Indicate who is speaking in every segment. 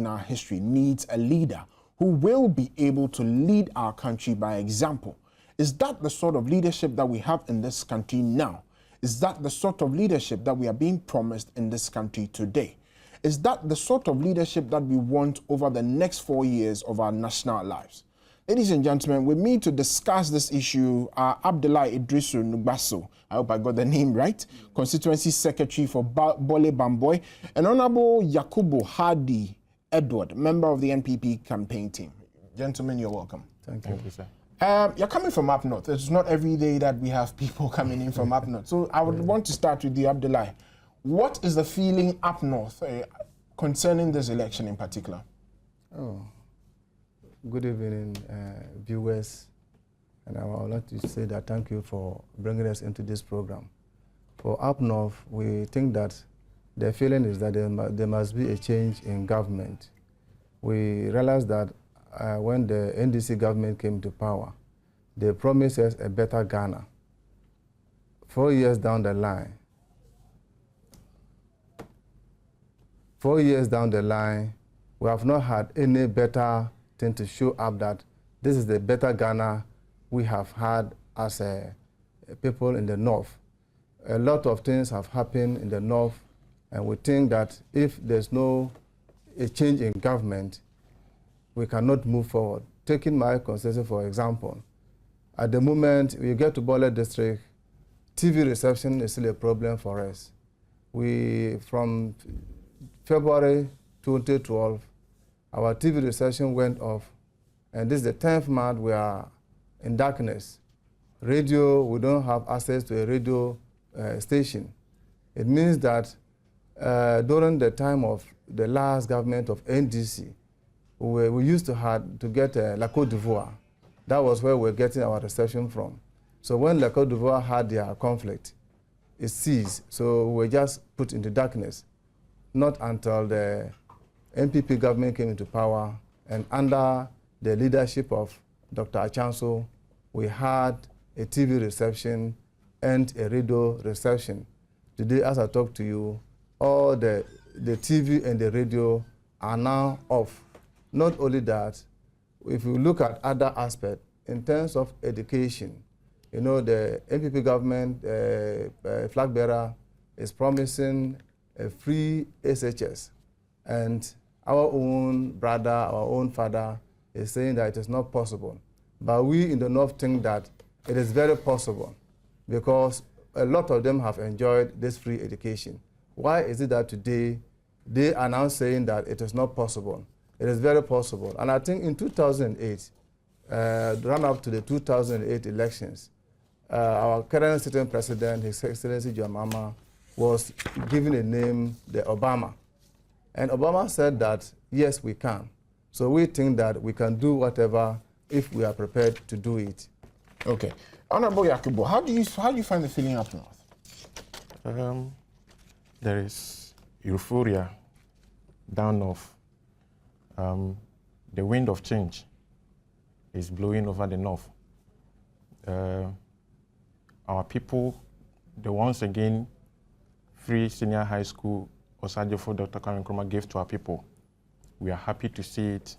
Speaker 1: in our history needs a leader who will be able to lead our country by example. Is that the sort of leadership that we have in this country now? Is that the sort of leadership that we are being promised in this country today? Is that the sort of leadership that we want over the next 4 years of our national lives? Ladies and gentlemen, with me to discuss this issue are Abdullah Idrisu Nugbaso, I hope I got the name right, Constituency Secretary for Bole Bamboy, and Honorable Yakubu Hadi Edward, member of the NPP campaign team. Gentlemen, you're welcome.
Speaker 2: Thank you, sir.
Speaker 1: You're coming from up north. It's not every day that we have people coming in from up north. So I would want to start with you, Abdullah. What is the feeling up north concerning this election in particular?
Speaker 2: Oh, good evening, viewers. And I would like to say that thank you for bringing us into this program. For up north, we think that the feeling is that there must be a change in government. We realize that when the NDC government came to power, they promised us a better Ghana. 4 years down the line, 4 years down the line, we have not had any better thing to show up that this is the better Ghana we have had as a people in the north. A lot of things have happened in the north, and we think that if there's no change in government, we cannot move forward. Taking my constituency, for example, at the moment we get to Bole district, TV reception is still a problem for us. From February 2012, our TV reception went off, and this is the 10th month we are in darkness. Radio, we don't have access to a radio station. It means that during the time of the last government of NDC, we used to get La Côte d'Ivoire. That was where we're getting our reception from. So when La Côte d'Ivoire had their conflict, it ceased. So we were just put into darkness. Not until the NPP government came into power, and under the leadership of Dr. Achanso, we had a TV reception and a radio reception. Today, as I talk to you, all the TV and the radio are now off. Not only that, if you look at other aspects, in terms of education, you know, the NPP government, flag bearer, is promising a free SHS. And our own brother, our own father, is saying that it is not possible. But we in the North think that it is very possible, because a lot of them have enjoyed this free education. Why is it that today they are now saying that it is not possible? It is very possible. And I think in 2008, run up to the 2008 elections, our current sitting president, His Excellency John Mahama, was given a name, the Obama. And Obama said that, yes, we can. So we think that we can do whatever if we are prepared to do it.
Speaker 1: Okay. Honorable Yakubu, how do you find the feeling up north?
Speaker 3: There is euphoria down north. The wind of change is blowing over the north. Our people, the once again free senior high school Osajofo Dr. Kwame Nkrumah gave to our people. We are happy to see it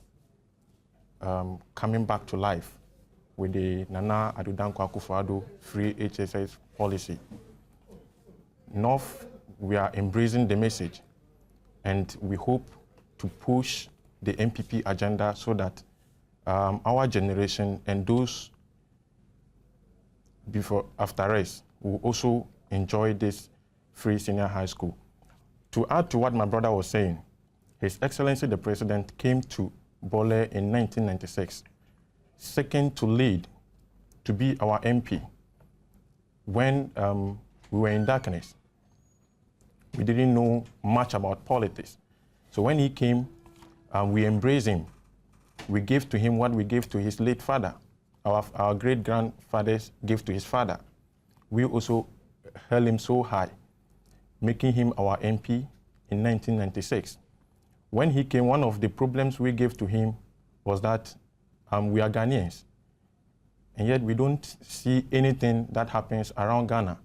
Speaker 3: coming back to life with the Nana Addo Dankwa Akufo-Addo free HSS policy. North, we are embracing the message, and we hope to push the MPP agenda so that our generation and those after us will also enjoy this free senior high school. To add to what my brother was saying, His Excellency the President came to Bole in 1996, second to lead, to be our MP. When we were in darkness, we didn't know much about politics. So when he came, we embraced him. We gave to him what we gave to his late father. Our great-grandfathers gave to his father. We also held him so high, making him our MP in 1996. When he came, one of the problems we gave to him was that we are Ghanaians, and yet we don't see anything that happens around Ghana.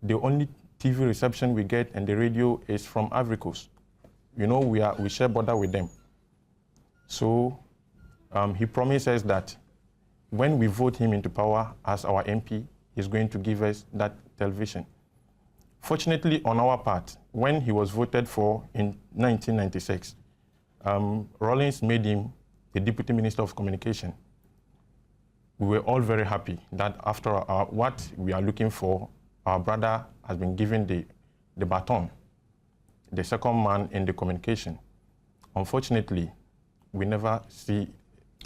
Speaker 3: The only TV reception we get and the radio is from Ivory Coast. you know, we share border with them. So he promises that when we vote him into power as our MP, he's going to give us that television. Fortunately, on our part, when he was voted for in 1996, Rawlings made him the Deputy Minister of Communication. We were all very happy that after what we are looking for, our brother has been given the baton, the second man in the communication. Unfortunately, we never see.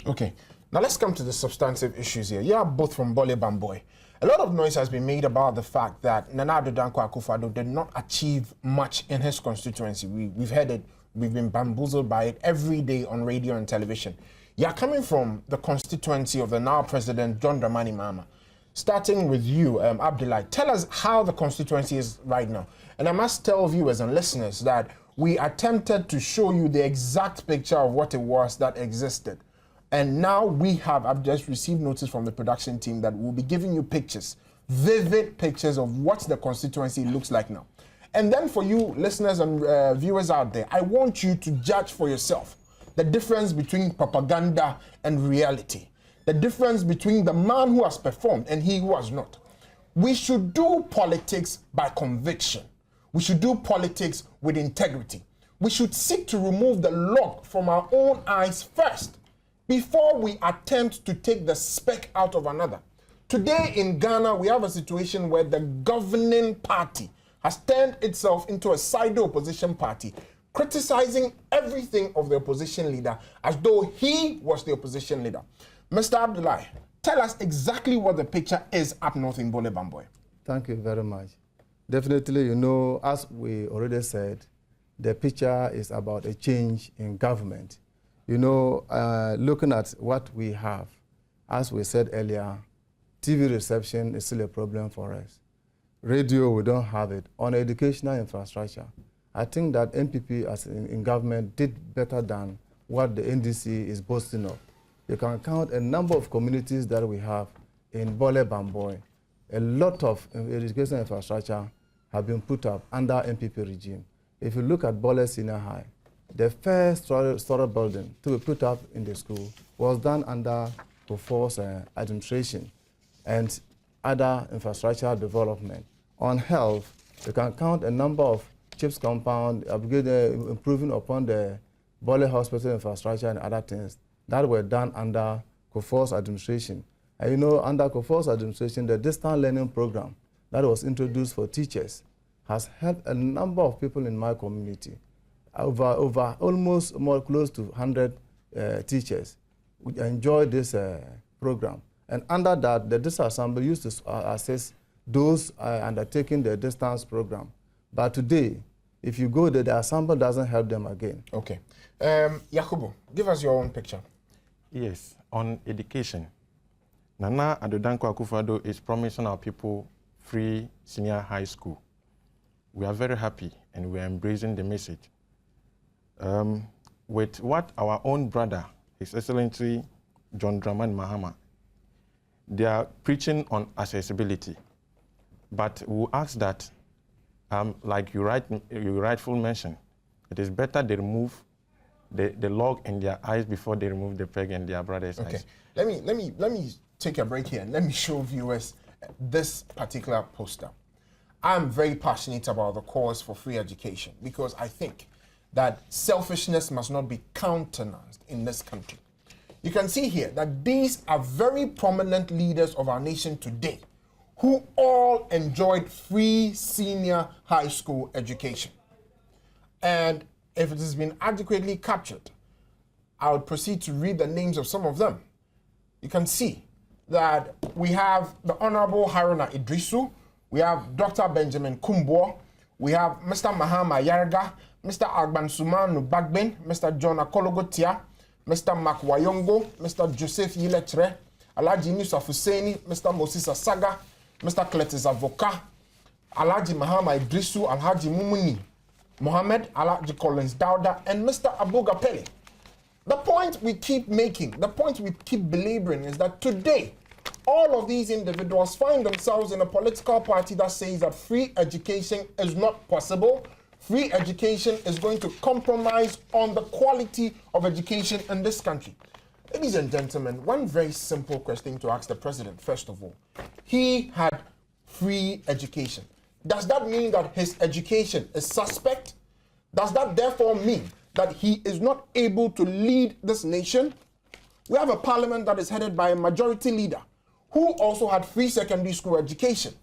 Speaker 1: Okay, now let's come to the substantive issues here. You are both from Bole Bamboy. A lot of noise has been made about the fact that Nana Addo Dankwa Akufo-Addo did not achieve much in his constituency. We've heard it, we've been bamboozled by it every day on radio and television. You are coming from the constituency of the now President John Dramani Mahama. Starting with you, Abdullahi, tell us how the constituency is right now. And I must tell viewers and listeners that we attempted to show you the exact picture of what it was that existed. And now I've just received notice from the production team that we'll be giving you pictures, vivid pictures of what the constituency looks like now. And then for you listeners and viewers out there, I want you to judge for yourself the difference between propaganda and reality, the difference between the man who has performed and he who has not. We should do politics by conviction. We should do politics with integrity. We should seek to remove the log from our own eyes first, before we attempt to take the speck out of another. Today in Ghana, we have a situation where the governing party has turned itself into a pseudo opposition party, criticizing everything of the opposition leader as though he was the opposition leader. Mr. Abdullahi, tell us exactly what the picture is up north in Bole Bamboy.
Speaker 2: Thank you very much. Definitely, you know, as we already said, the picture is about a change in government. You know, looking at what we have, as we said earlier, TV reception is still a problem for us. Radio, we don't have it. On educational infrastructure, I think that NPP as in government did better than what the NDC is boasting of. You can count a number of communities that we have in Bole Bamboy. A lot of educational infrastructure have been put up under NPP regime. If you look at Bole Senior High, the first story building to be put up in the school was done under Kufuor's administration and other infrastructure development. On health, you can count a number of CHIPS compound, improving upon the Bole Hospital infrastructure and other things that were done under Kufuor's administration. And you know, under Kufuor's administration, the distance learning program that was introduced for teachers has helped a number of people in my community. Over almost more close to 100 teachers enjoy this program. And under that, the district assembly used to assess those undertaking the distance program. But today, if you go there, the assembly doesn't help them again.
Speaker 1: Okay. Yakubu, give us your own picture.
Speaker 3: Yes, on education, Nana Addo Dankwa Akufo-Addo is promising our people free senior high school. We are very happy and we are embracing the message. With what our own brother, His Excellency John Dramani Mahama, they are preaching on accessibility. But we ask that, like you rightfully mentioned, it is better they remove the log in their eyes before they remove the peg in their brother's eyes.
Speaker 1: Let me take a break here and let me show viewers this particular poster. I'm very passionate about the cause for free education because I think that selfishness must not be countenanced in this country. You can see here that these are very prominent leaders of our nation today who all enjoyed free senior high school education. And if it has been adequately captured, I would proceed to read the names of some of them. You can see that we have the Honorable Haruna Idrisu, we have Dr. Benjamin Kumbo, we have Mr. Mahama Yarga, Mr. Agbansumanu Bagben, Mr. John Akologotia, Mr. Mark Wayongo, Mr. Joseph Yiletre, Alhaji Nusaf Husseini, Mr. Moses Asaga, Mr. Cletus Avoka, Alhaji Mahama Idrisu, Alhaji Mumuni Mohammed, Alhaji Collins Dauda, and Mr. Abuga Pele. The point we keep making, the point we keep belaboring is that today, all of these individuals find themselves in a political party that says that free education is not possible, free education is going to compromise on the quality of education in this country. Ladies and gentlemen, one very simple question to ask the president, first of all. He had free education. Does that mean that his education is suspect? Does that therefore mean that he is not able to lead this nation? We have a parliament that is headed by a majority leader who also had free secondary school education.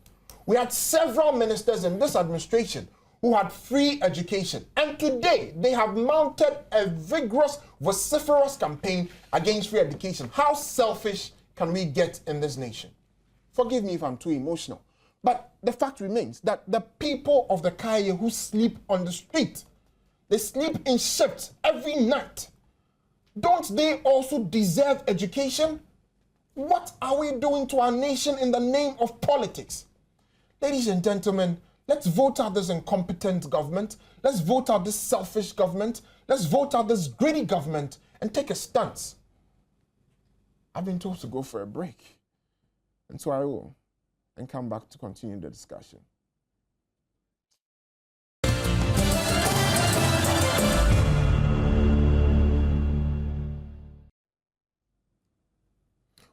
Speaker 1: We had several ministers in this administration who had free education. And today, they have mounted a vigorous, vociferous campaign against free education. How selfish can we get in this nation? Forgive me if I'm too emotional. But the fact remains that the people of the Kaya who sleep on the street, they sleep in shifts every night. Don't they also deserve education? What are we doing to our nation in the name of politics? Ladies and gentlemen, let's vote out this incompetent government. Let's vote out this selfish government. Let's vote out this greedy government and take a stance. I've been told to go for a break. And so I will. And come back to continue the discussion.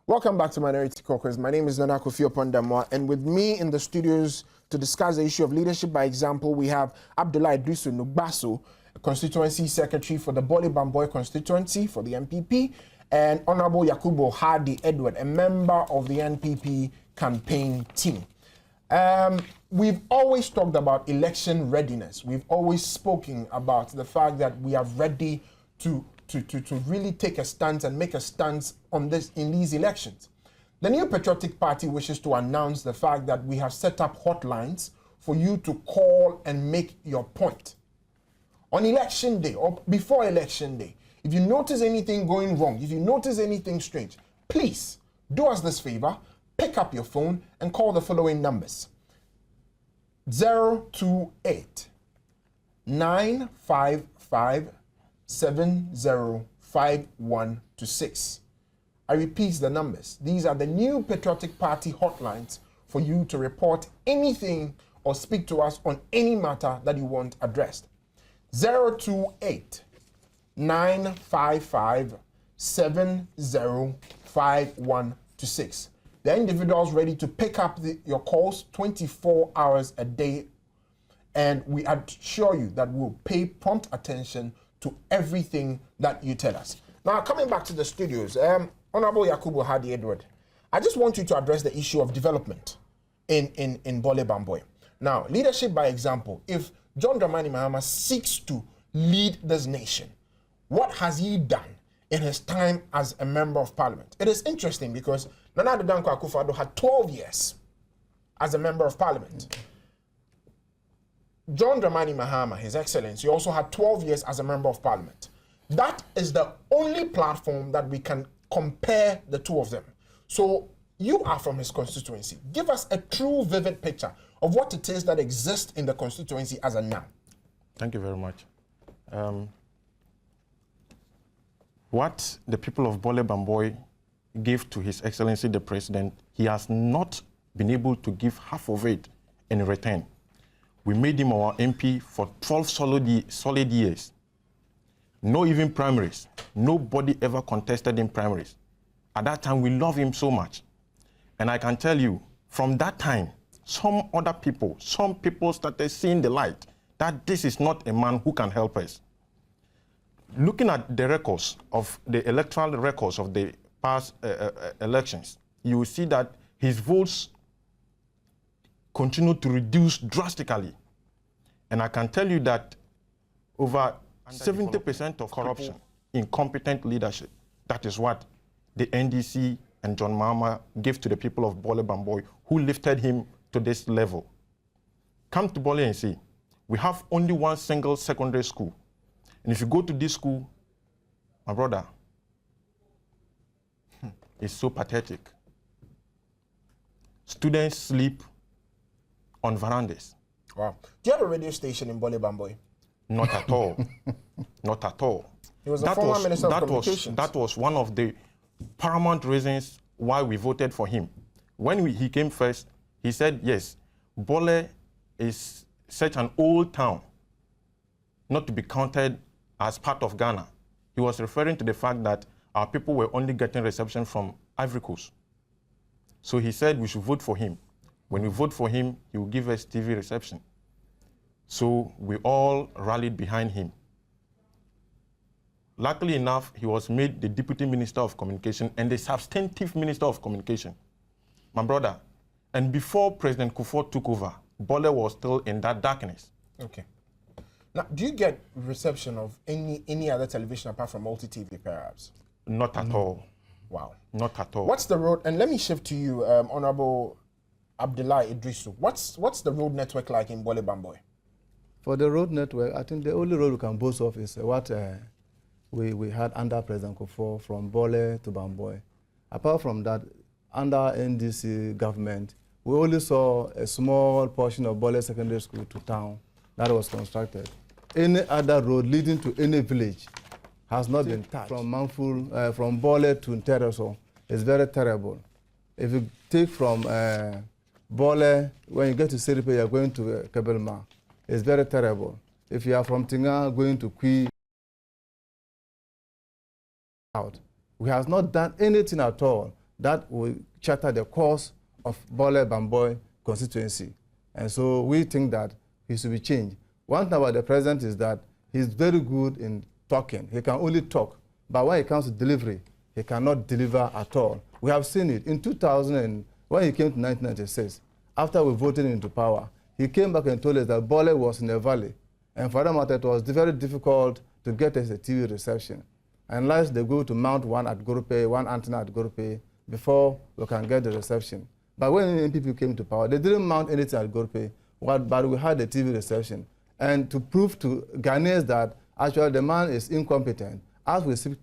Speaker 1: Welcome back to Minority Caucus. My name is Nana Kofi Opondamwa, and with me in the studios to discuss the issue of leadership by example, we have Abdullah Idrisu Nugbaso, Constituency Secretary for the Bole Bamboy constituency for the NPP, and Honorable Yakubu Hardy Edward, a member of the NPP campaign team. We've always talked about election readiness. We've always spoken about the fact that we are ready to really take a stance and make a stance on this in these elections. The New Patriotic Party wishes to announce the fact that we have set up hotlines for you to call and make your point. On election day or before election day, if you notice anything going wrong, if you notice anything strange, please do us this favor, pick up your phone and call the following numbers. 028 955 705126. I repeat the numbers. These are the New Patriotic Party hotlines for you to report anything or speak to us on any matter that you want addressed. 028 955 705126. The individuals ready to pick up your calls 24 hours a day, and we assure you that we'll pay prompt attention to everything that you tell us. Now, coming back to the studios, Honorable Yakubu Hardy Edward, I just want you to address the issue of development in Bole Bamboy. Now, leadership by example. If John Dramani Mahama seeks to lead this nation, what has he done in his time as a member of parliament? It is interesting because Nana Addo Dankwa Akufo-Addo had 12 years as a member of parliament. John Dramani Mahama, His Excellency, also had 12 years as a member of parliament. That is the only platform that we can compare the two of them. So you are from his constituency. Give us a true, vivid picture of what it is that exists in the constituency as of now.
Speaker 3: Thank you very much. What the people of Bole Bamboy gave to His Excellency the President, he has not been able to give half of it in return. We made him our MP for 12 solid years. No even primaries. Nobody ever contested in primaries. At that time, we loved him so much. And I can tell you, from that time, some people started seeing the light that this is not a man who can help us. Looking at the records of the electoral records of the past elections, you will see that his votes continue to reduce drastically. And I can tell you that over 70% of corruption, incompetent leadership, that is what the NDC and John Mahama gave to the people of Bole Bamboy, who lifted him to this level. Come to Bole and see, we have only one single secondary school. And if you go to this school, my brother, it's so pathetic. Students sleep on verandas.
Speaker 1: Wow. Do you have a radio station in Bole Bamboy?
Speaker 3: Not at all. Not at all.
Speaker 1: He was a former Minister of Communications.
Speaker 3: That was one of the paramount reasons why we voted for him. When he came first, he said, yes, Bole is such an old town not to be counted as part of Ghana. He was referring to the fact that our people were only getting reception from Ivory Coast. So he said we should vote for him. When we vote for him, he will give us TV reception. So we all rallied behind him. Luckily enough, he was made the Deputy Minister of Communication and the substantive Minister of Communication. My brother, and before President Kufuor took over, Bole was still in that darkness.
Speaker 1: Okay. Now, do you get reception of any other television apart from multi-TV, perhaps?
Speaker 3: Not at all.
Speaker 1: Wow.
Speaker 3: Not at all.
Speaker 1: What's the road? And let me shift to you, Honorable Abdullah Idrisu. What's the road network like in Bole Bamboy?
Speaker 2: For the road network, I think the only road we can boast of is what we had under President Kufuor from Bole to Bamboy. Apart from that, under NDC government, we only saw a small portion of Bole Secondary School to town that was constructed. Any other road leading to any village has not been touched. From Manful, from Bole to Ntereso, it's very terrible. If you take from Bole, when you get to Seripe, you're going to Kebelma. It's very terrible. If you are from Tinga going to Kui, out. We have not done anything at all that will charter the course of Bole Bamboy constituency. And so we think that he should be changed. One thing about the president is that he's very good in talking. He can only talk. But when it comes to delivery, he cannot deliver at all. We have seen it. In 2000, when he came to 1996, after we voted into power, he came back and told us that Bole was in a valley. And for that matter, it was very difficult to get us a TV reception. Unless they go to mount one at Gorupe, one antenna at Gorupe, before we can get the reception. But when NPP came to power, they didn't mount anything at Gorupe, but we had the TV reception. And to prove to Ghanaians that actually the man is incompetent, as we speak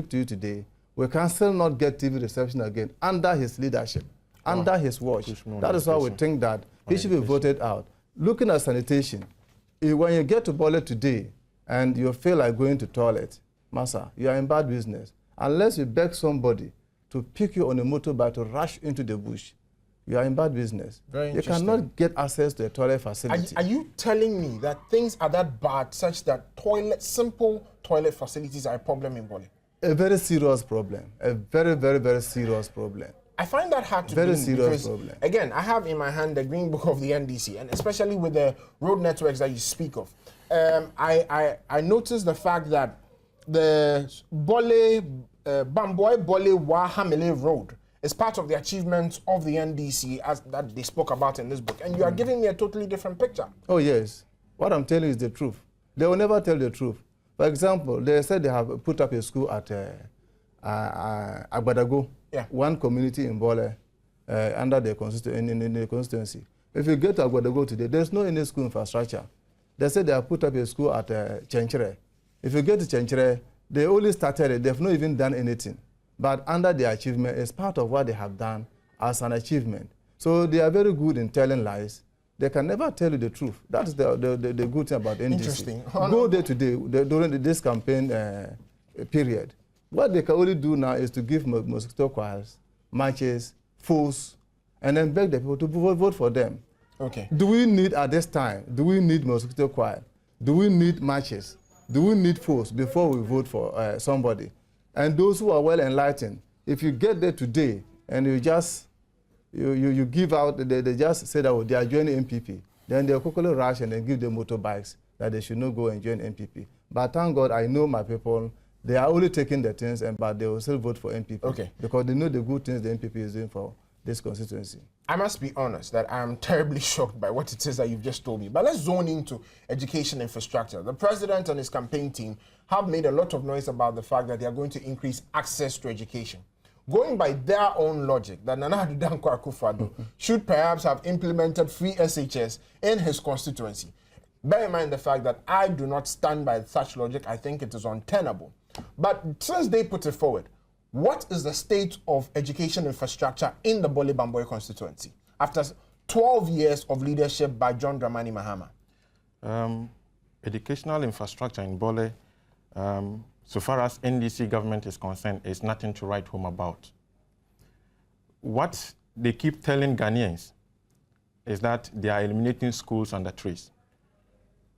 Speaker 2: to you today, we can still not get TV reception again under his leadership, under his watch. That is why we think that he should be voted out. Looking at sanitation, when you get to Bole today and you feel like going to toilet, Massa, you are in bad business. Unless you beg somebody to pick you on a motorbike to rush into the bush, you are in bad business.
Speaker 1: Very
Speaker 2: you cannot get access to a toilet facility.
Speaker 1: Are you telling me that things are that bad such that simple toilet facilities are a problem in Bole?
Speaker 2: A very serious problem. A very, very, very serious problem.
Speaker 1: I find that hard to
Speaker 2: Very
Speaker 1: believe
Speaker 2: serious
Speaker 1: because,
Speaker 2: problem.
Speaker 1: again, I have in my hand the Green Book of the NDC, and especially with the road networks that you speak of. I noticed the fact that the Bole, Bamboy Bole Wahamele Road is part of the achievements of the NDC as that they spoke about in this book. And you are giving me a totally different picture.
Speaker 2: Oh, yes. What I'm telling you is the truth. They will never tell the truth. For example, they said they have put up a school at Agbadago, one community in Bole, under the constituency. If you get to Agbadago today, there's no any school infrastructure. They said they have put up a school at Chenchere. If you get to Chenchere, they only started it. They've not even done anything. But under the achievement, it's part of what they have done as an achievement. So they are very good in telling lies. They can never tell you the truth. That's the good thing about NDC.
Speaker 1: Interesting.
Speaker 2: Go there today, during this campaign period. What they can only do now is to give mosquito coils, matches, fools, and then beg the people to vote for them.
Speaker 1: Okay.
Speaker 2: Do we need, at this time, do we need mosquito coil? Do we need matches? Do we need force before we vote for somebody? And those who are well enlightened, if you get there today and you just you give out, they just say that they are joining MPP, then they'll quickly rush and then give them motorbikes that they should not go and join MPP. But thank God, I know my people, they are only taking the things, but they will still vote for MPP.
Speaker 1: Okay.
Speaker 2: Because they know the good things the MPP is doing for this constituency. I
Speaker 1: must be honest that I am terribly shocked by what it is that you've just told me. But let's zone into education infrastructure. The president and his campaign team have made a lot of noise about the fact that they are going to increase access to education. Going by their own logic, that Nana Addo Dankwa Akufo-Addo should perhaps have implemented free SHS in his constituency. Bear in mind the fact that I do not stand by such logic. I think it is untenable. But since they put it forward, what is the state of education infrastructure in the Bole Bamboy constituency after 12 years of leadership by John Dramani Mahama?
Speaker 3: Educational infrastructure in Bole, so far as NDC government is concerned, is nothing to write home about. What they keep telling Ghanaians is that they are eliminating schools under trees.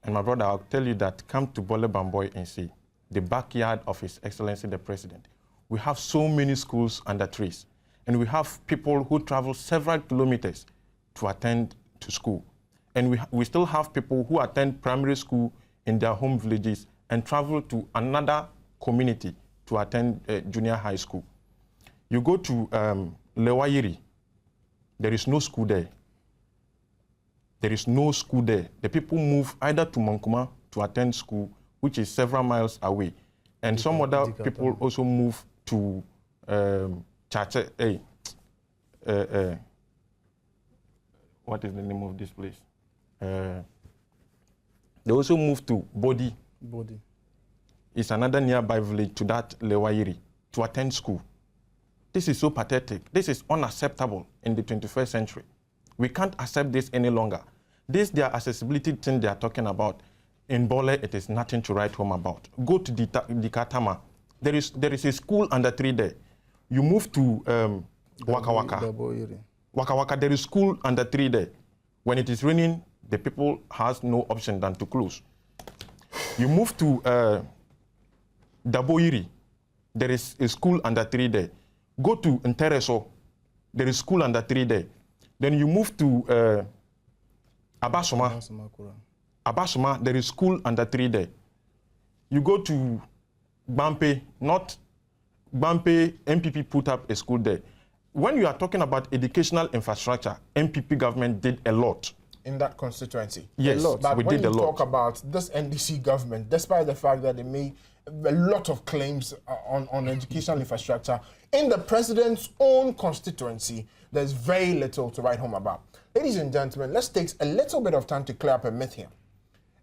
Speaker 3: And my brother, I'll tell you that come to Bole Bamboy and see the backyard of His Excellency the President. We have so many schools under trees, and we have people who travel several kilometers to attend to school. And we still have people who attend primary school in their home villages and travel to another community to attend junior high school. You go to Lewayiri, there is no school there. There is no school there. The people move either to Mankuma to attend school, which is several miles away. And some other people also move to Chache, what is the name of this place? They also move to Bodi.
Speaker 2: Body.
Speaker 3: It's another nearby village to that Lewayiri to attend school. This is so pathetic. This is unacceptable in the 21st century. We can't accept this any longer. This, their accessibility thing they are talking about, in Bole, it is nothing to write home about. Go to Dikatama. There is a school under 3 there. You move to Waka Waka. Waka Waka, there is school under 3 there. When it is raining, the people has no option than to close. You move to Daboiri, there is a school under 3 there. Go to Ntereso, there is school under 3 there. Then you move to Abasoma. Abasoma, there is school under 3 there. You go to Bampe, not Bampe, MPP put up a school there. When you are talking about educational infrastructure, MPP government did a lot.
Speaker 1: In that constituency?
Speaker 3: Yes,
Speaker 1: but
Speaker 3: we
Speaker 1: when
Speaker 3: did a
Speaker 1: you
Speaker 3: lot.
Speaker 1: talk about this NDC government, despite the fact that they made a lot of claims on educational infrastructure, in the president's own constituency, there's very little to write home about. Ladies and gentlemen, let's take a little bit of time to clear up a myth here.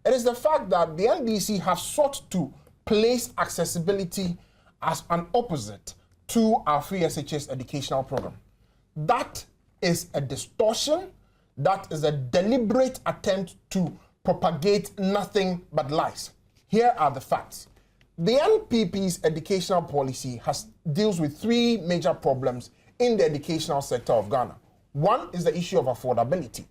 Speaker 1: It is the fact that the NDC has sought to place accessibility as an opposite to our free SHS educational program. That is a distortion. That is a deliberate attempt to propagate nothing but lies. Here are the facts. The NPP's educational policy deals with 3 major problems in the educational sector of Ghana. 1 is the issue of affordability.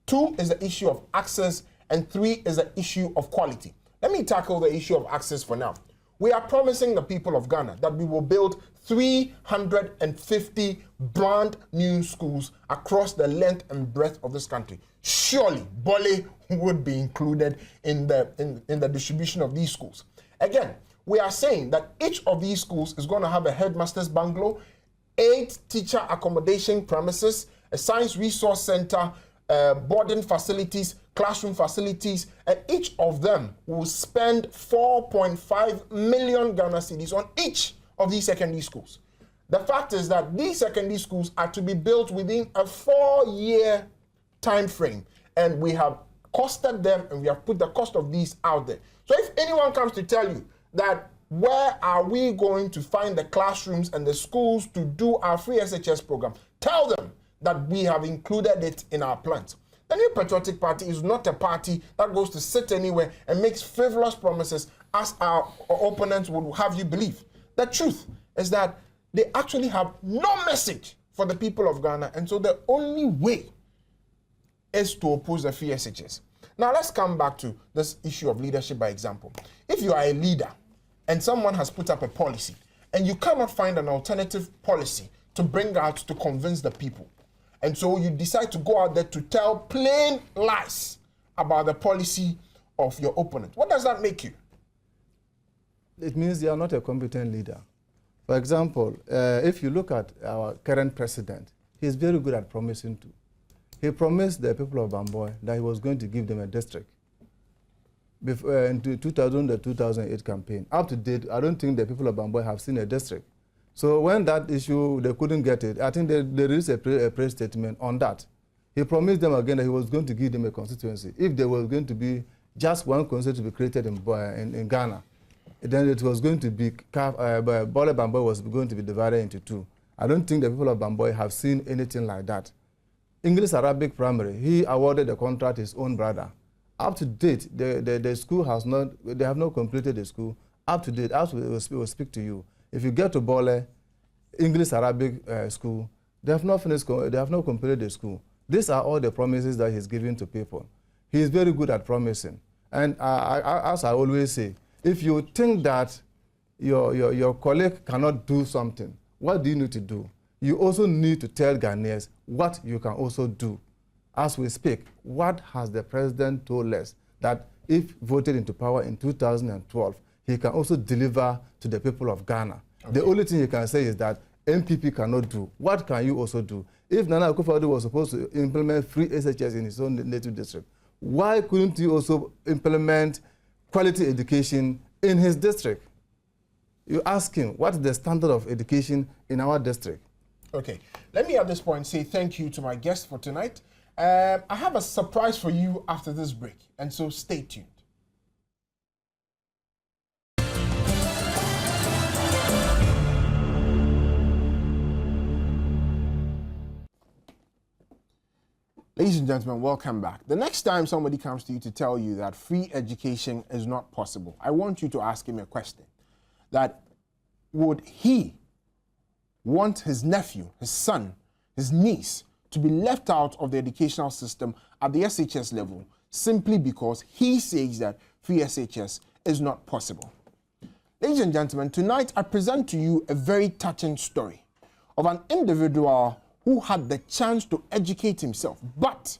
Speaker 1: 2 is the issue of access. And 3 is the issue of quality. Let me tackle the issue of access for now. We are promising the people of Ghana that we will build 350 brand new schools across the length and breadth of this country. Surely, Bole would be included in the distribution of these schools. Again, we are saying that each of these schools is going to have a headmaster's bungalow, 8 teacher accommodation premises, a science resource center, boarding facilities, classroom facilities, and each of them will spend 4.5 million Ghana cedis on each of these secondary schools. The fact is that these secondary schools are to be built within a 4-year time frame, and we have costed them and we have put the cost of these out there. So if anyone comes to tell you that where are we going to find the classrooms and the schools to do our free SHS program, tell them that we have included it in our plans. The New Patriotic Party is not a party that goes to sit anywhere and makes frivolous promises as our opponents would have you believe. The truth is that they actually have no message for the people of Ghana, and so the only way is to oppose the free SHS. Now let's come back to this issue of leadership by example. If you are a leader and someone has put up a policy and you cannot find an alternative policy to bring out to convince the people, and so you decide to go out there to tell plain lies about the policy of your opponent, what does that make you?
Speaker 2: It means you are not a competent leader. For example, if you look at our current president, he is very good at promising to. He promised the people of Bamboy that he was going to give them a district. In the 2008 campaign, up to date, I don't think the people of Bamboy have seen a district. So when that issue, they couldn't get it, I think they released a press statement on that. He promised them again that he was going to give them a constituency. If there was going to be just one constituency to be created in Ghana, then it was going to be, Bole Bamboy was going to be divided into 2. I don't think the people of Bamboy have seen anything like that. English Arabic Primary, he awarded the contract to his own brother. Up to date, the school has not, they have not completed the school. Up to date, as we will speak to you, if you get to Bole, English Arabic school, they have not finished, they have not completed the school. These are all the promises that he's giving to people. He is very good at promising. And as I always say, if you think that your colleague cannot do something, what do you need to do? You also need to tell Ghanaians what you can also do. As we speak, what has the president told us that if voted into power in 2012, he can also deliver to the people of Ghana? Okay. The only thing you can say is that MPP cannot do. What can you also do? If Nana Akufo-Addo was supposed to implement free SHS in his own native district, why couldn't he also implement quality education in his district? You ask him, what is the standard of education in our district?
Speaker 1: Okay, let me at this point say thank you to my guest for tonight. I have a surprise for you after this break, and so stay tuned. Ladies and gentlemen, welcome back. The next time somebody comes to you to tell you that free education is not possible, I want you to ask him a question. That would he want his nephew, his son, his niece to be left out of the educational system at the SHS level simply because he says that free SHS is not possible? Ladies and gentlemen, tonight I present to you a very touching story of an individual who had the chance to educate himself, but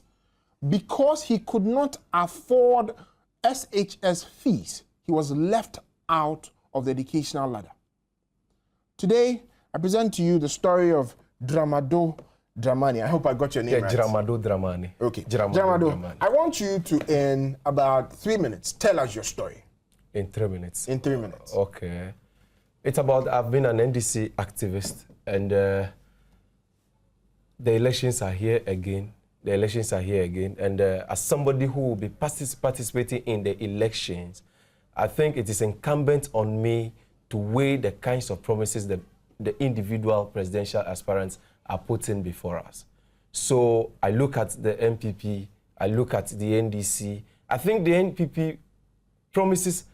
Speaker 1: because he could not afford SHS fees, he was left out of the educational ladder. Today, I present to you the story of Dramado Dramani. I hope I got your name right.
Speaker 4: Dramado Dramani.
Speaker 1: Okay. Dramado, I want you to, in about 3 minutes, tell us your story.
Speaker 4: In 3 minutes?
Speaker 1: In 3 minutes.
Speaker 4: Okay. It's about, I've been an NDC activist, and the elections are here again. And as somebody who will be participating in the elections, I think it is incumbent on me to weigh the kinds of promises that the individual presidential aspirants are putting before us. So I look at the MPP, I look at the NDC. I think the NPP promises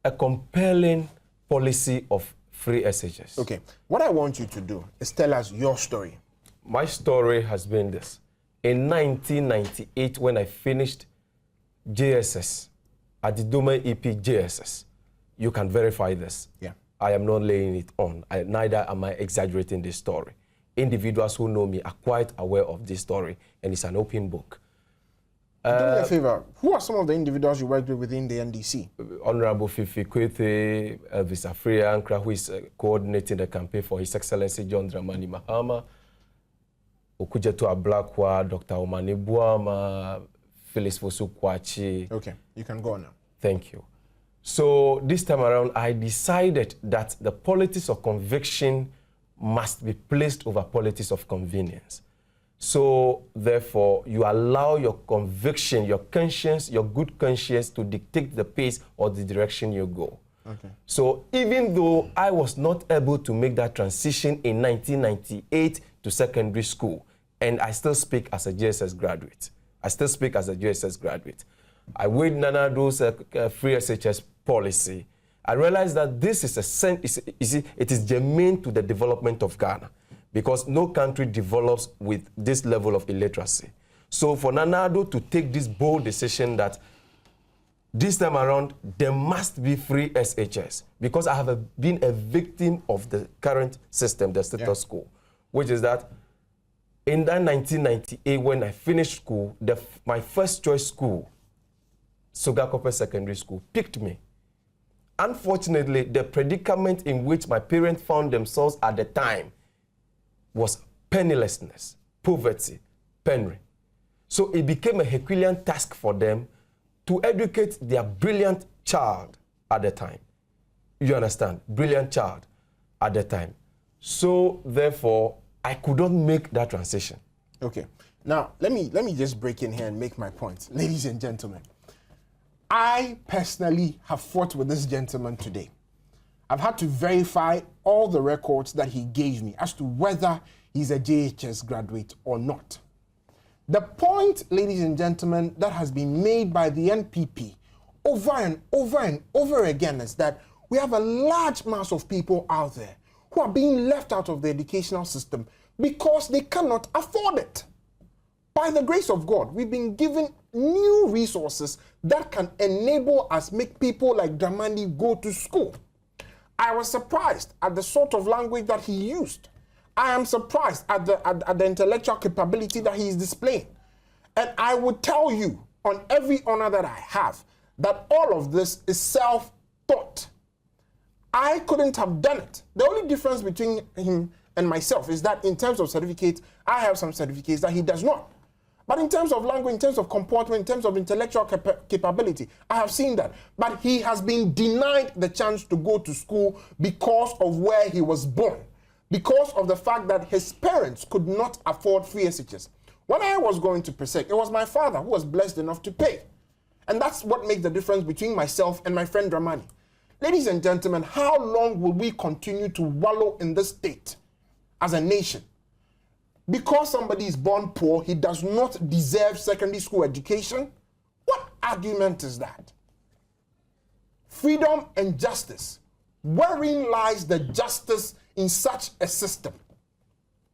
Speaker 4: a compelling policy of free SHS.
Speaker 1: Okay. What I want you to do is tell us your story.
Speaker 4: My story has been this. In 1998, when I finished JSS, at the Dome EP JSS, you can verify this.
Speaker 1: Yeah.
Speaker 4: I am not laying it on. Neither am I exaggerating this story. Individuals who know me are quite aware of this story, and it's an open book.
Speaker 1: Do me a favor. Who are some of the individuals you worked with within the NDC?
Speaker 4: Honorable Fifi Kwete, Elvis Afriankra, who is coordinating the campaign for His Excellency John Dramani Mahama, Okujeto Ablakwa, Dr. Omani Buama, Phyllis Fosu-Kwachi.
Speaker 1: Okay, you can go on now.
Speaker 4: Thank you. So this time around, I decided that the politics of conviction must be placed over politics of convenience. So therefore, you allow your conviction, your conscience, your good conscience to dictate the pace or the direction you go. Okay. So even though I was not able to make that transition in 1998 to secondary school, and I still speak as a JSS graduate. I weighed Nana Addo's free SHS policy. I realized that this is it is germane to the development of Ghana, because no country develops with this level of illiteracy. So for Nana Addo to take this bold decision that this time around there must be free SHS, because I have been a victim of the current system, the status quo, which is that in that 1998, when I finished school, my first choice school, Sogakope Secondary School, picked me. Unfortunately, the predicament in which my parents found themselves at the time was pennilessness, poverty, penury. So it became a Herculean task for them to educate their brilliant child at the time. You understand? Brilliant child at the time. So therefore, I could not make that transition.
Speaker 1: Okay. Now, let me just break in here and make my point. Ladies and gentlemen, I personally have fought with this gentleman today. I've had to verify all the records that he gave me as to whether he's a JHS graduate or not. The point, ladies and gentlemen, that has been made by the NPP over and over and over again is that we have a large mass of people out there who are being left out of the educational system because they cannot afford it. By the grace of God, we've been given new resources that can enable us, make people like Dramani go to school. I was surprised at the sort of language that he used. I am surprised at the intellectual capability that he is displaying. And I would tell you, on every honor that I have, that all of this is self-taught. I couldn't have done it. The only difference between him and myself is that in terms of certificates, I have some certificates that he does not. But in terms of language, in terms of comportment, in terms of intellectual capability, I have seen that. But he has been denied the chance to go to school because of where he was born, because of the fact that his parents could not afford free SHS. When I was going to Presec, it was my father who was blessed enough to pay. And that's what makes the difference between myself and my friend Dramani. Ladies and gentlemen, how long will we continue to wallow in this state as a nation? Because somebody is born poor, he does not deserve secondary school education? What argument is that? Freedom and justice. Wherein lies the justice in such a system?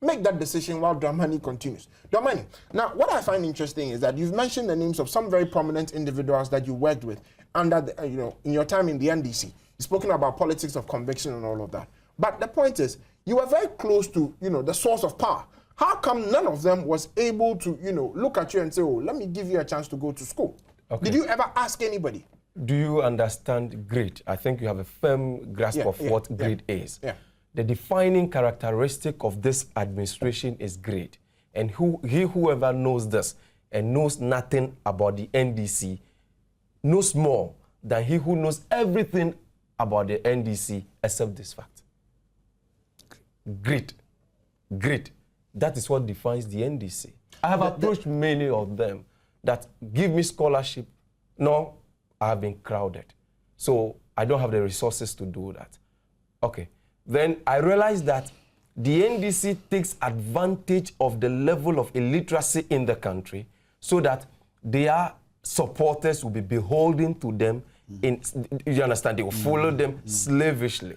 Speaker 1: Make that decision while Dramani continues. Dramani, now what I find interesting is that you've mentioned the names of some very prominent individuals that you worked with under the, in your time in the NDC. You've spoken about politics of conviction and all of that. But the point is, you were very close to, the source of power. How come none of them was able to, look at you and say, oh, let me give you a chance to go to school? Okay. Did you ever ask anybody?
Speaker 4: Do you understand greed? I think you have a firm grasp of what greed is. Yeah. The defining characteristic of this administration is greed. And whoever knows this and knows nothing about the NDC knows more than he who knows everything about the NDC except this fact. Greed. Greed. That is what defines the NDC. I have approached many of them that give me scholarship. No, I have been crowded. So I don't have the resources to do that. Okay. Then I realized that the NDC takes advantage of the level of illiteracy in the country so that their supporters will be beholden to them. You understand? They will follow them slavishly.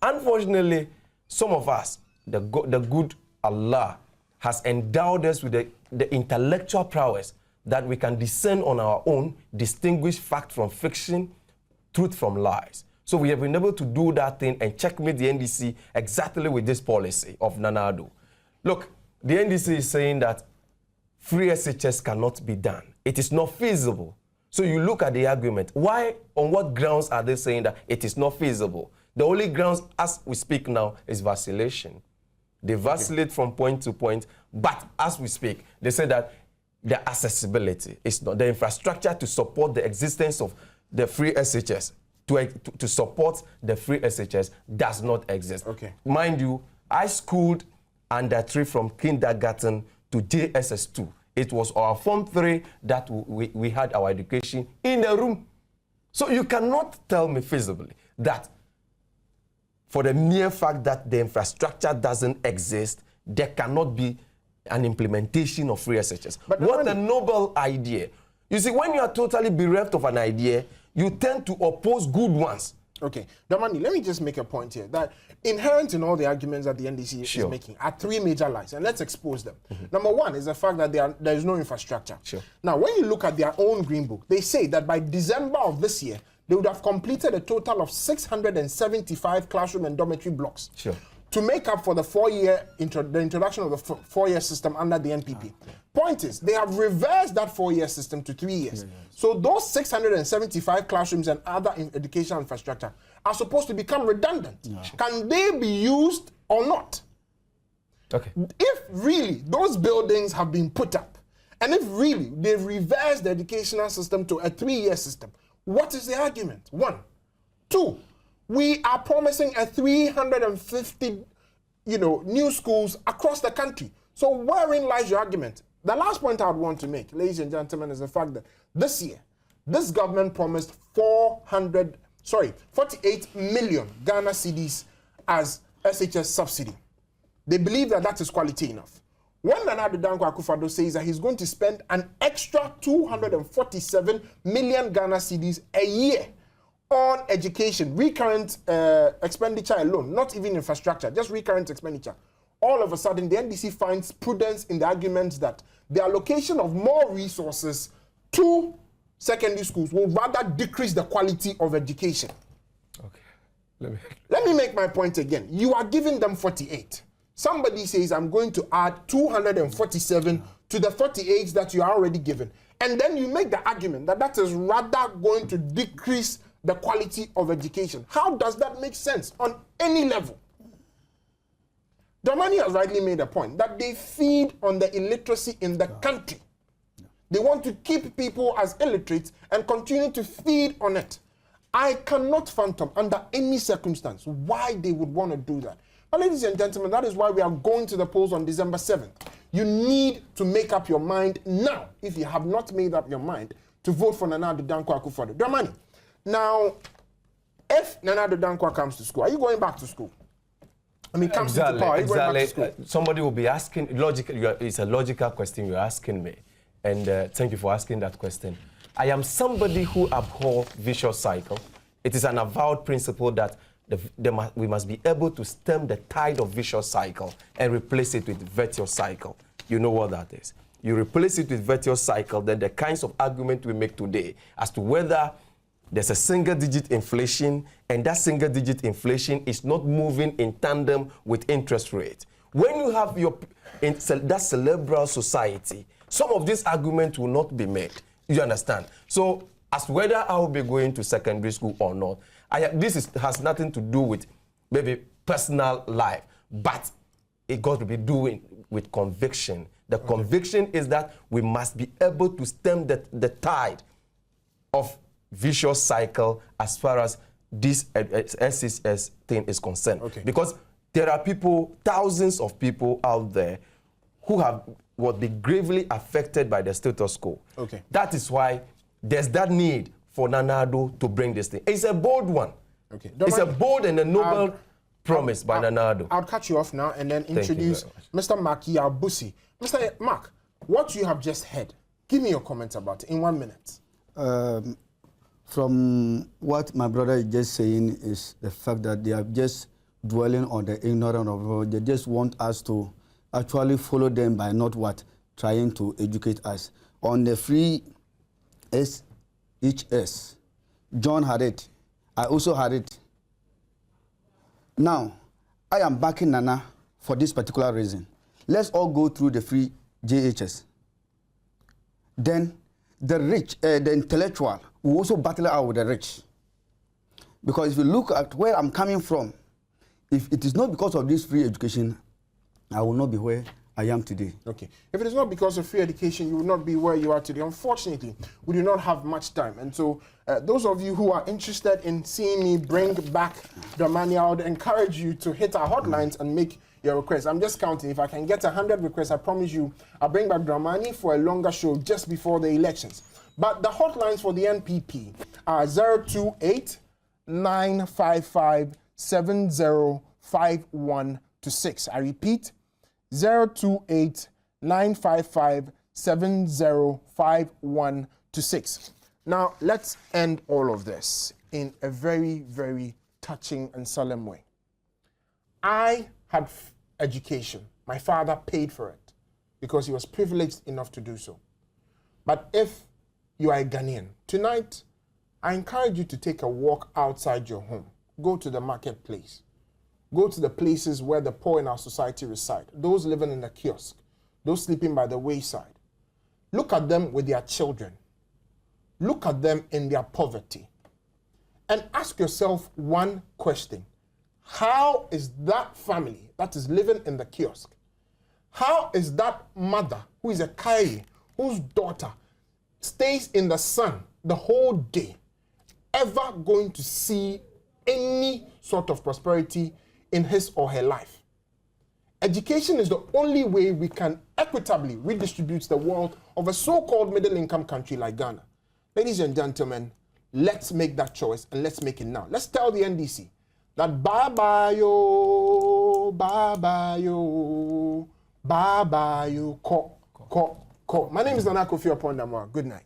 Speaker 4: Unfortunately, some of us, the good Allah has endowed us with the intellectual prowess that we can discern on our own, distinguish fact from fiction, truth from lies. So we have been able to do that thing and checkmate the NDC exactly with this policy of Nana Addo. Look, the NDC is saying that free SHS cannot be done. It is not feasible. So you look at the argument. Why, on what grounds are they saying that it is not feasible? The only grounds, as we speak now, is vacillation. They vacillate from point to point, but as we speak, they say that the accessibility is not, the infrastructure to support the existence of the free SHS, to support the free SHS does not exist. Okay. Mind you, I schooled under 3 from kindergarten to JSS2. It was our Form 3 that we had our education in the room. So you cannot tell me feasibly that for the mere fact that the infrastructure doesn't exist, there cannot be an implementation of free SHS. But what a noble idea. You see, when you are totally bereft of an idea, you tend to oppose good ones.
Speaker 1: Okay. Dramani, let me just make a point here that inherent in all the arguments that the NDC is making are 3 major lies, and let's expose them. Number 1 is the fact that there is no infrastructure. Now, when you look at their own Green Book, they say that by December of this year, they would have completed a total of 675 classroom and dormitory blocks to make up for the 4-year the introduction of the 4-year system under the NPP. Point is, they have reversed that 4-year system to 3 years. So those 675 classrooms and other educational infrastructure are supposed to become redundant. Can they be used or not?
Speaker 4: Okay.
Speaker 1: If really those buildings have been put up, and if really they've reversed the educational system to a 3-year system, what is the argument? 1. 2, we are promising a 350, new schools across the country. So wherein lies your argument? The last point I would want to make, ladies and gentlemen, is the fact that this year, this government promised 48 million Ghana cedis as SHS subsidy. They believe that that is quality enough. When Nana Addo Akufo-Addo says that he's going to spend an extra 247 million Ghana cedis a year on education, recurrent expenditure alone, not even infrastructure, just recurrent expenditure, all of a sudden the NDC finds prudence in the argument that the allocation of more resources 2 secondary schools will rather decrease the quality of education.
Speaker 4: Okay.
Speaker 1: Let me make my point again. You are giving them 48. Somebody says, I'm going to add 247 to the 48 that you are already given. And then you make the argument that that is rather going to decrease the quality of education. How does that make sense on any level? Dramani has rightly made a point that they feed on the illiteracy in the country. They want to keep people as illiterate and continue to feed on it. I cannot fathom under any circumstance why they would want to do that. But ladies and gentlemen, that is why we are going to the polls on December 7th. You need to make up your mind now, if you have not made up your mind, to vote for Nana Addo Dankwa Akufo-Addo. Dramani, now, if Nana Addo Dankwa comes to school, are you going back to school? I mean, comes into power, are you going back to school?
Speaker 4: Somebody will be asking, it's a logical question you're asking me. And thank you for asking that question. I am somebody who abhors vicious cycle. It is an avowed principle that we must be able to stem the tide of vicious cycle and replace it with virtuous cycle. You know what that is. You replace it with virtuous cycle, then the kinds of argument we make today as to whether there's a single-digit inflation and that single-digit inflation is not moving in tandem with interest rate. When you have that cerebral society, some of these arguments will not be made. You understand? So, as whether I will be going to secondary school or not, has nothing to do with maybe personal life, but it got to be doing with conviction. The conviction is that we must be able to stem the tide of vicious cycle as far as this SSS thing is concerned. Because there are people, thousands of people out there who will be gravely affected by the status quo. That is why there's that need for Nana Addo to bring this thing. It's a bold one. It's a bold and a noble promise by Nana Addo.
Speaker 1: I'll cut you off now and then introduce Mr. Maki Abusi. Mr. Mark, what you have just heard, give me your comments about it in 1 minute.
Speaker 5: From what my brother is just saying is the fact that they are just dwelling on the ignorance of, they just want us to actually follow them by not what? Trying to educate us. On the free SHS, John had it. I also had it. Now, I am backing Nana for this particular reason. Let's all go through the free JHS. Then the rich, the intellectual, will also battle out with the rich. Because if you look at where I'm coming from, if it is not because of this free education, I will not be where I am today.
Speaker 1: If it is not because of free education, you will not be where you are today. Unfortunately, we do not have much time. And so those of you who are interested in seeing me bring back Dramani, I would encourage you to hit our hotlines and make your requests. I'm just counting. If I can get 100 requests, I promise you I'll bring back Dramani for a longer show just before the elections. But the hotlines for the NPP are 028 955 705126. I repeat, 028 955 705126. Now, let's end all of this in a very, very touching and solemn way. I had education. My father paid for it because he was privileged enough to do so. But if you are a Ghanaian, tonight, I encourage you to take a walk outside your home. Go to the marketplace. Go to the places where the poor in our society reside, those living in the kiosk, those sleeping by the wayside. Look at them with their children. Look at them in their poverty. And ask yourself one question. How is that family that is living in the kiosk, how is that mother who is a Kai, whose daughter stays in the sun the whole day, ever going to see any sort of prosperity in his or her life? Education is the only way we can equitably redistribute the wealth of a so-called middle-income country like Ghana. Ladies and gentlemen, let's make that choice and let's make it now. Let's tell the NDC that bye-bye yo, bye-bye yo, bye-bye yo, ko. My name is Nana Kofi Opondamwa. Good night.